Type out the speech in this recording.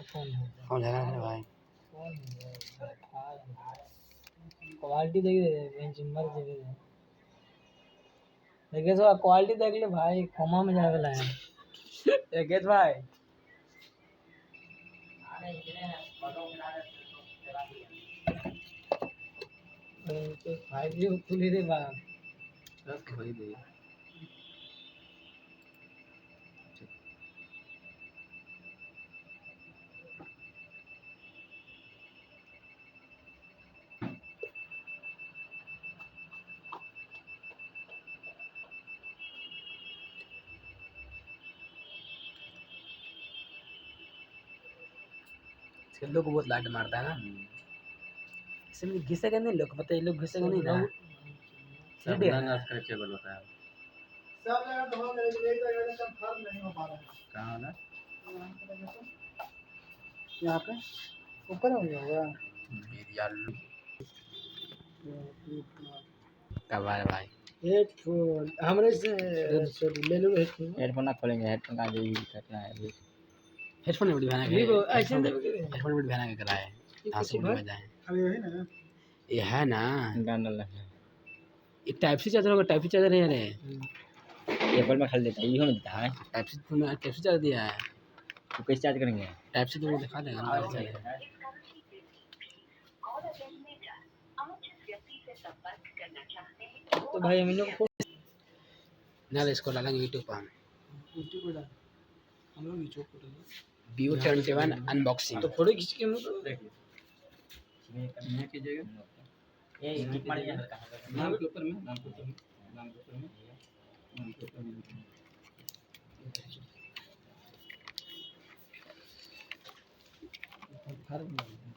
Phone लगा है भाई, क्वालिटी देख दे बेंचमार्क देख दे देखे तो क्वालिटी देख ले भाई, कोमा में जावे लाए देखे भाई। तो 5G खुली रे बाप, बस खोई दे। लोग बहुत लाइट मारता है ना, इसमें घिसेगा नहीं, लोग पता है, लोग घिसेगा नहीं ना, सब ना स्ट्रेचेबल होता है। सब जगह तो हो गया, एक जगह से फर्क नहीं हो पा रहा है। कहाँ ना यहाँ पे ऊपर हो गया कब आ भाई। हेडफोन हमरे से ले लो हेडफोन। हेडफोन ना खोलेंगे, हेडफोन का जो यूज करना है। हेडफोन बड़ी बहना के, Vivo ऐसे हेडफोन बड़ी बहना के कराए, कहाँ से उड़ जाए। अभी वही ना ये है ना, गाना लगा ये टाइप सी चार्जर होगा, टाइप सी चार्जर है रे, एप्पल में खरीद देता है, ये देता है। टाइप सी तुमने टाइप सी चार्जर दिया है, तो कैसे चार्ज करेंगे? टाइप सी तुमको दिखा देगा ना कैसे चार्जर। तो भाई हम लोग को ना इसको डालेंगे यूट्यूब पर, यूट्यूब पर हम लोग यूट्यूब पर Vivo 21 अनबॉक्सिंग। तो फोटो खींच के हम लोग देखिए ये कीजिएगा, ये क्लिक मारिए नाम के ऊपर में, नाम के ऊपर में, नाम के ऊपर में, नाम के ऊपर में। फर्क नहीं